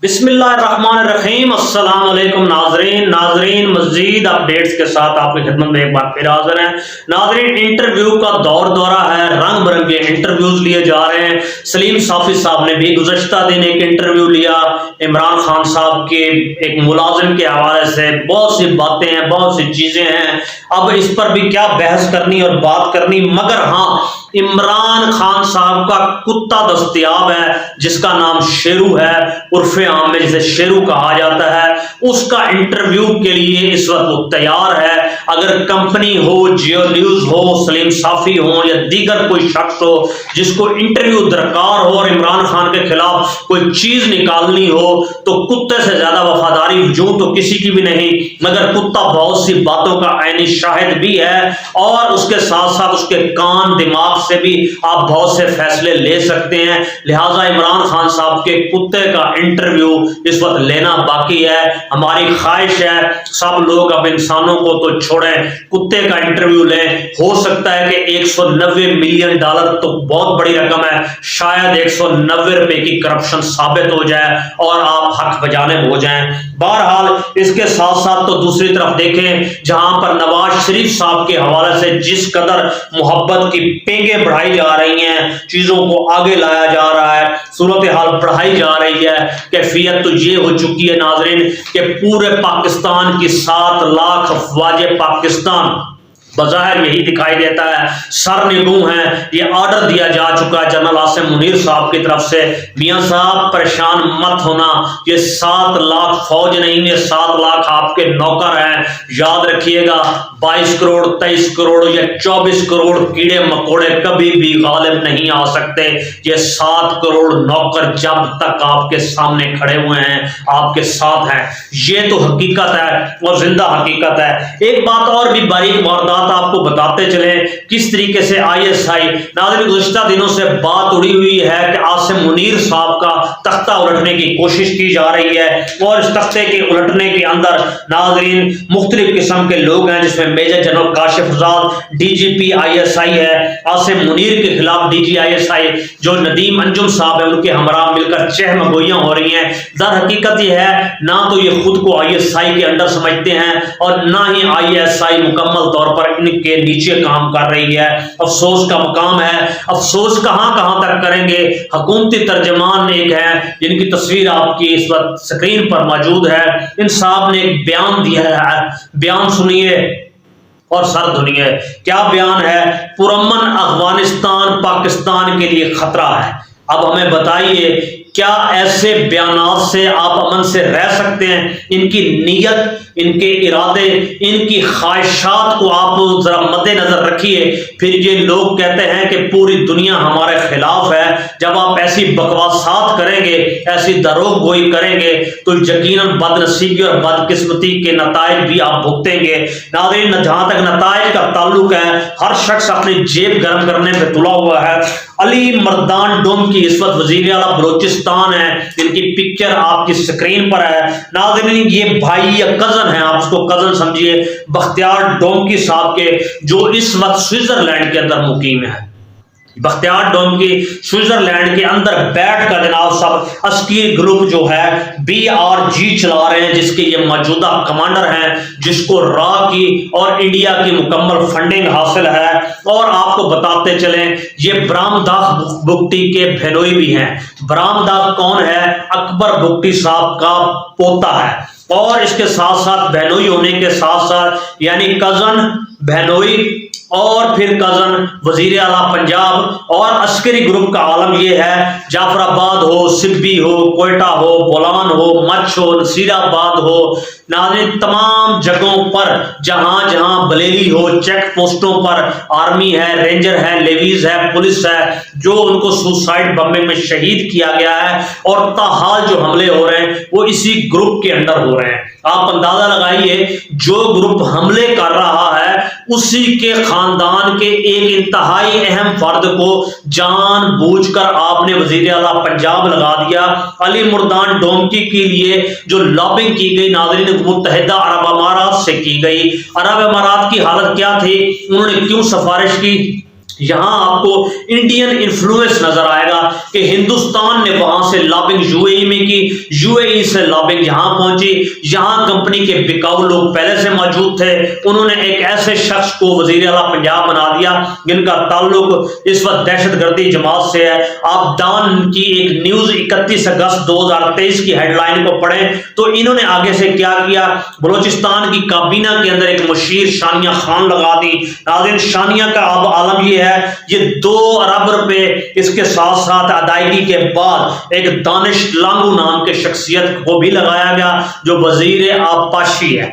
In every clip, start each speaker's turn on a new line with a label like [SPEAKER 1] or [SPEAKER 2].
[SPEAKER 1] بسم اللہ الرحمن الرحیم۔ السلام علیکم ناظرین مزید اپڈیٹس کے ساتھ آپ کی خدمت میں ایک بار پھر حاضر ہیں۔ ناظرین، انٹرویو کا دورہ ہے، رنگ برنگے انٹرویوز لیے جا رہے ہیں۔ سلیم صافی صاحب نے بھی گزشتہ دن ایک انٹرویو لیا عمران خان صاحب کے ایک ملازم کے حوالے سے۔ بہت سی باتیں ہیں، بہت سی چیزیں ہیں، اب اس پر بھی کیا بحث کرنی اور بات کرنی، مگر ہاں، عمران خان صاحب کا کتا دستیاب ہے جس کا نام شیرو ہے، عرف عام میں جسے شیرو کہا جاتا ہے۔ اس کا انٹرویو کے لیے اس وقت وہ تیار ہے۔ اگر کمپنی ہو، جیو نیوز ہو، سلیم صافی ہو یا دیگر کوئی شخص ہو جس کو انٹرویو درکار ہو اور عمران خان کے خلاف کوئی چیز نکالنی ہو، تو کتے سے زیادہ وفاداری وجود تو کسی کی بھی نہیں، مگر کتا بہت سی باتوں کا عینی شاہد بھی ہے، اور اس کے ساتھ ساتھ اس کے کان دماغ سے بھی آپ بہت سے فیصلے لے سکتے ہیں۔ لہٰذا عمران خان صاحب کے کتے کا انٹرویو اس وقت لینا باقی ہے۔ ہماری خواہش ہے سب لوگ اب انسانوں کو تو چھوڑیں، کتے کا انٹرویو لیں۔ ہو سکتا ہے کہ $190 ملین تو بہت بڑی رقم ہے، شاید $190 کی کرپشن ثابت ہو جائے اور آپ حق بجانب ہو جائیں۔ بہرحال اس کے ساتھ ساتھ تو دوسری طرف دیکھیں، جہاں پر نواز شریف صاحب کے حوالے سے جس قدر محبت کی پینگیں بڑھائی جا رہی ہیں، چیزوں کو آگے لایا جا رہا ہے، صورتحال بڑھائی جا رہی ہے، کیفیت تو یہ ہو چکی ہے ناظرین کہ پورے پاکستان کی 7 لاکھ افواج پاکستان بظاہر یہی دکھائی دیتا ہے سرنگوں ہیں۔ یہ آرڈر دیا جا چکا ہے جنرل عاصم منیر صاحب کی طرف سے، میاں صاحب پریشان مت ہونا، یہ 7 لاکھ فوج نہیں، یہ 7 لاکھ آپ کے نوکر ہیں۔ یاد رکھیے گا 22 کروڑ 23 کروڑ یا 24 کروڑ کیڑے مکوڑے کبھی بھی غالب نہیں آ سکتے۔ یہ 7 کروڑ نوکر جب تک آپ کے سامنے کھڑے ہوئے ہیں آپ کے ساتھ ہیں، یہ تو حقیقت ہے اور زندہ حقیقت ہے۔ ایک بات اور بھی باریک واردات آپ کو بتاتے چلیں کس طریقے سے ISI ناظرین گزشتہ دنوں سے بات اڑی ہوئی ہے کہ عاصم منیر صاحب کا تختہ الٹنے کی کوشش کی جا رہی ہے، اور اس تختے کے الٹنے کے اندر ناظرین مختلف قسم کے لوگ ہیں، جس میں میجر جنرل کاشف آزاد DGP ISI ہے، عاصم منیر کے خلاف DG ISI جو ندیم انجم صاحب ہیں ان کے ہمراہ مل کر چہم گوئیاں ہو رہی ہیں۔ در حقیقت یہ ہے نہ تو یہ خود کو ISI کے انڈر سمجھتے ہیں اور نہ ہی ISI مکمل طور پر ان کے نیچے کام کر رہی ہے۔ افسوس کا مقام ہے، افسوس کہاں تک کریں گے۔ حکومتی ترجمان ایک ہیں جن کی تصویر آپ کی اس وقت سکرین پر موجود ہے، ان صاحب نے ایک بیان دیا ہے، بیان سنیے اور سر دھنیے۔ کیا بیان ہے؟ پرامن افغانستان پاکستان کے لیے خطرہ ہے۔ اب ہمیں بتائیے کیا ایسے بیانات سے آپ امن سے رہ سکتے ہیں؟ ان کی نیت، ان کے ارادے، ان کی خواہشات کو آپ ذرا مد نظر رکھیے۔ پھر یہ لوگ کہتے ہیں کہ پوری دنیا ہمارے خلاف ہے۔ جب آپ ایسی بکواسات کریں گے، ایسی دروغ گوئی کریں گے تو یقیناً بد نصیبی اور بدقسمتی کے نتائج بھی آپ بھگتیں گے۔ ناظرین جہاں تک نتائج کا تعلق ہے، ہر شخص اپنی جیب گرم کرنے پہ تلا ہوا ہے۔ علی مردان ڈوم کی اس وقت وزیر اعلیٰ بلوچستان ہے، جن کی پکچر آپ کی سکرین پر ہے۔ ناظرین یہ بھائی یا کزن ہیں، آپ اس کو کزن سمجھیے، بختیار ڈومکی صاحب کے، جو اس وقت سوئٹزرلینڈ کے اندر مقیم ہے۔ بختیار ڈومکی سوئٹزرلینڈ کے اندر بیٹھ کر جناب صاحب عسکری گروپ جو ہے BRG چلا رہے ہیں، جس کے یہ موجودہ کمانڈر ہیں، جس کو را کی اور انڈیا کی مکمل فنڈنگ حاصل ہے۔ اور آپ کو بتاتے چلیں یہ برام داغ بگٹی کے بہنوئی بھی ہیں۔ برام داغ کون ہے؟ اکبر بگٹی صاحب کا پوتا ہے، اور اس کے ساتھ ساتھ بہنوئی ہونے کے ساتھ ساتھ یعنی کزن بہنوئی اور پھر کزن وزیر اعلیٰ پنجاب۔ اور عسکری گروپ کا عالم یہ ہے، جعفر آباد ہو، سبی ہو، کوئٹہ ہو، بولان ہو، مچھ ہو، نصیر آباد ہو، ناظرین تمام جگہوں پر جہاں جہاں بلیری ہو، چیک پوسٹوں پر آرمی ہے، رینجر ہے، لیویز ہے، پولیس ہے، جو ان کو سوسائڈ بمبنگ میں شہید کیا گیا ہے، اور تاحال جو حملے ہو رہے ہیں وہ اسی گروپ کے اندر ہو رہے ہیں۔ آپ اندازہ لگائیے جو گروپ حملے کر رہا ہے اسی کے خاندان کے ایک انتہائی اہم فرد کو جان بوجھ کر آپ نے وزیر اعلیٰ پنجاب لگا دیا۔ علی مردان ڈومکی کے لیے جو لابنگ کی گئی ناظرین متحدہ عرب امارات سے کی گئی۔ عرب امارات کی حالت کیا تھی؟ انہوں نے کیوں سفارش کی؟ یہاں آپ کو انڈین انفلوئنس نظر آئے گا کہ ہندوستان نے وہاں سے لابنگ یو اے ای میں کی، یو اے ای سے لابنگ یہاں پہنچی، یہاں کمپنی کے بکاؤ لوگ پہلے سے موجود تھے، انہوں نے ایک ایسے شخص کو وزیر اعلیٰ پنجاب بنا دیا جن کا تعلق اس وقت دہشت گردی جماعت سے ہے۔ آپ ڈان کی ایک نیوز 31 اگست 2023 کی ہیڈ لائن کو پڑھیں تو انہوں نے آگے سے کیا کیا، بلوچستان کی کابینہ کے اندر ایک مشیر شانیہ خان لگا دی۔ ناظرین، شانیہ کا اب عالم یہ ہے، یہ 2 ارب روپے اس کے ساتھ ساتھ ادائیگی کے بعد ایک دانش لانگو نام کے شخصیت کو بھی لگایا گیا جو وزیر آبپاشی ہے۔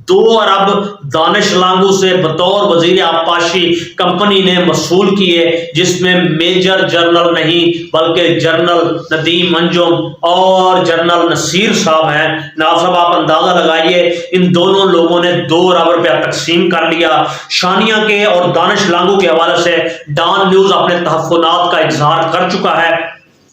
[SPEAKER 1] 2 ارب دانش لانگو سے بطور وزیر آبپاشی کمپنی نے وصول کیے، جس میں میجر جنرل نہیں بلکہ جنرل ندیم انجم اور جنرل نصیر صاحب ہیں۔ ناصب آپ اندازہ لگائیے، ان دونوں لوگوں نے 2 ارب روپیہ تقسیم کر لیا۔ شانیہ کے اور دانش لانگو کے حوالے سے ڈان نیوز اپنے تحفظات کا اظہار کر چکا ہے۔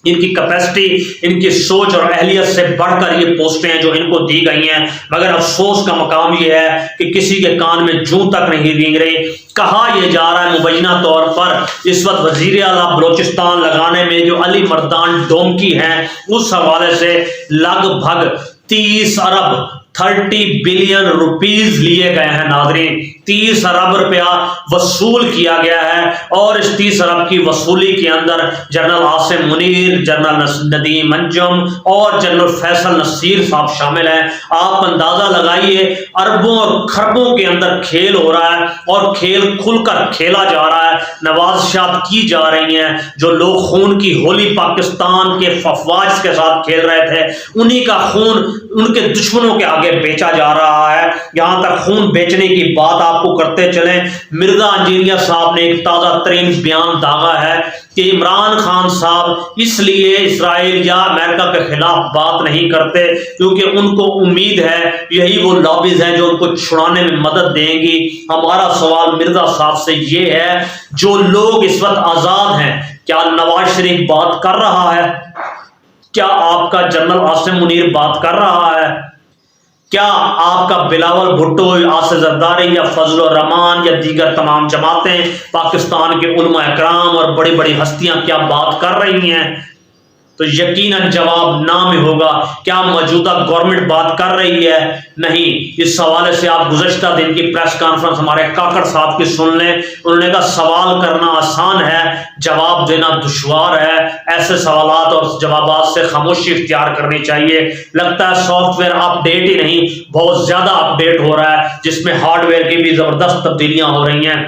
[SPEAKER 1] ان کی کیپیسٹی، ان کی سوچ اور اہلیت سے بڑھ کر یہ پوسٹیں ہیں جو ان کو دی گئی ہیں، مگر افسوس کا مقام یہ ہے کہ کسی کے کان میں جوں تک نہیں رینگ رہی۔ کہا یہ جا رہا ہے مبینہ طور پر اس وقت وزیر اعلیٰ بلوچستان لگانے میں جو علی مردان ڈومکی ہیں، اس حوالے سے لگ بھگ 30 ارب 30 بلین روپیز لیے گئے ہیں۔ ناظرین، 30 ارب روپیہ وصول کیا گیا ہے، اور اس 30 ارب کی وصولی کے اندر جنرل عاصم منیر، جنرل ندیم انجم اور جنرل فیصل نصیر صاحب شامل ہیں۔ آپ اندازہ لگائیے، اربوں اور خربوں کے اندر کھیل ہو رہا ہے، اور کھیل کھل کر کھیلا جا رہا ہے، نوازشات کی جا رہی ہیں۔ جو لوگ خون کی ہولی پاکستان کے افواج کے ساتھ کھیل رہے تھے، انہی کا خون ان کے دشمنوں کے آگے بیچا جا رہا ہے۔ یہاں تک خون بیچنے کی بات آپ کو کرتے چلیں، مرزا انجینئر صاحب نے ایک تازہ ترین بیان داغا ہے کہ عمران خان صاحب اس لیے اسرائیل یا امریکہ کے خلاف بات نہیں کرتے کیونکہ ان کو امید ہے یہی وہ لابیز ہیں جو ان کو چھڑانے میں مدد دیں گی۔ ہمارا سوال مرزا صاحب سے یہ ہے، جو لوگ اس وقت آزاد ہیں، کیا نواز شریف بات کر رہا ہے؟ کیا آپ کا جنرل عاصم منیر بات کر رہا ہے؟ کیا آپ کا بلاول بھٹو، آصف زرداری یا فضل الرحمان یا دیگر تمام جماعتیں، پاکستان کے علماء اکرام اور بڑی بڑی ہستیاں کیا بات کر رہی ہیں؟ تو یقیناً جواب نہ میں ہوگا۔ کیا موجودہ گورنمنٹ بات کر رہی ہے؟ نہیں۔ اس حوالے سے آپ گزشتہ دن کی پریس کانفرنس ہمارے کاکڑ صاحب کی سن لیں۔ انہوں نے کہا سوال کرنا آسان ہے، جواب دینا دشوار ہے، ایسے سوالات اور جوابات سے خاموشی اختیار کرنی چاہیے۔ لگتا ہے سافٹ ویئر اپ ڈیٹ ہی نہیں، بہت زیادہ اپ ڈیٹ ہو رہا ہے، جس میں ہارڈ ویئر کی بھی زبردست تبدیلیاں ہو رہی ہیں۔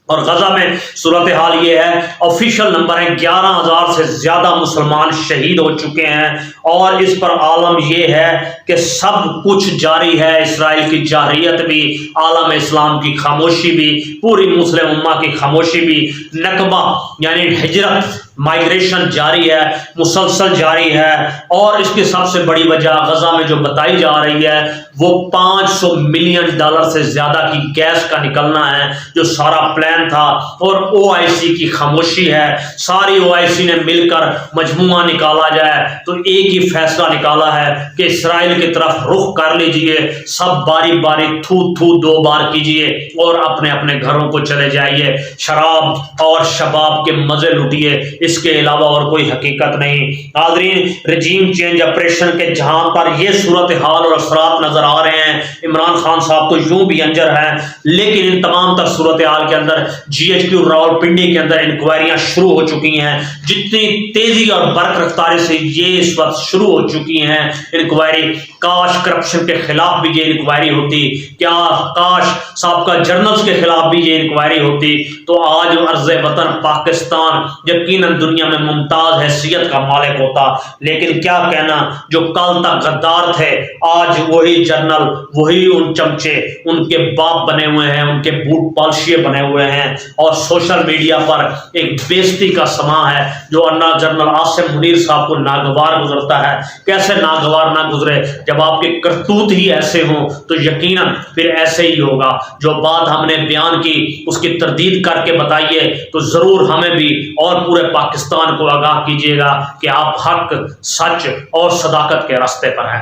[SPEAKER 1] اور غزہ میں صورتحال یہ ہے، آفیشیل نمبر ہے 11,000 سے زیادہ مسلمان شہید ہو چکے ہیں، اور اس پر عالم یہ ہے کہ سب کچھ جاری ہے، اسرائیل کی جارحیت بھی، عالم اسلام کی خاموشی بھی، پوری مسلم امہ کی خاموشی بھی، نکبہ یعنی ہجرت، مائگریشن جاری ہے، مسلسل جاری ہے۔ اور اس کی سب سے بڑی وجہ غزہ میں جو بتائی جا رہی ہے وہ $500 ملین سے زیادہ کی گیس کا نکلنا ہے، جو سارا پلان تھا، اور OIC کی خاموشی ہے۔ ساری OIC نے مل کر مجموعہ نکالا جائے تو ایک ہی فیصلہ نکالا ہے کہ اسرائیل کی طرف رخ کر لیجئے، سب باری باری تھو 2 بار کیجئے اور اپنے اپنے گھروں کو چلے جائیے، شراب اور شباب کے مزے لٹیے، اس کے علاوہ اور کوئی حقیقت نہیں۔ ناظرین، رجیم چینج آپریشن کے جہاں پر یہ صورتحال اور اثرات نظر آ رہے ہیں، عمران خان صاحب تو یوں بھی انجر ہیں، لیکن ان تمام تر صورتحال کے اندر GHQ راولپنڈی کے اندر انکوائریاں شروع ہو چکی ہیں۔ جتنی تیزی اور برق رفتاری سے یہ اس وقت شروع ہو چکی ہیں انکوائری، کاش کرپشن کے خلاف بھی یہ انکوائری ہوتی، کیا کاش سابقہ جرنلز کے خلاف بھی یہ انکوائری ہوتی، تو آج عرض وطن پاکستان یقیناً دنیا میں ممتاز حیثیت کا مالک ہوتا۔ لیکن کیا کہنا، جو کل تک غدار تھے آج وہی جنرل، وہی ان چمچے ان کے باپ بنے ہوئے ہیں، ان کے بوٹ پالشیے بنے ہوئے ہیں، اور سوشل میڈیا پر ایک بےزتی کا سماں ہے جو جنرل عاصم منیر صاحب کو ناگوار گزرتا ہے۔ کیسے ناگوار نہ گزرے، جب آپ کے کرتوت ہی ایسے ہوں تو یقیناً پھر ایسے ہی ہوگا۔ جو بات ہم نے بیان کی اس کی تردید کر کے بتائیے، تو ضرور ہمیں بھی اور پورے پاکستان کو آگاہ کیجیے گا کہ آپ حق، سچ اور صداقت کے راستے پر ہیں۔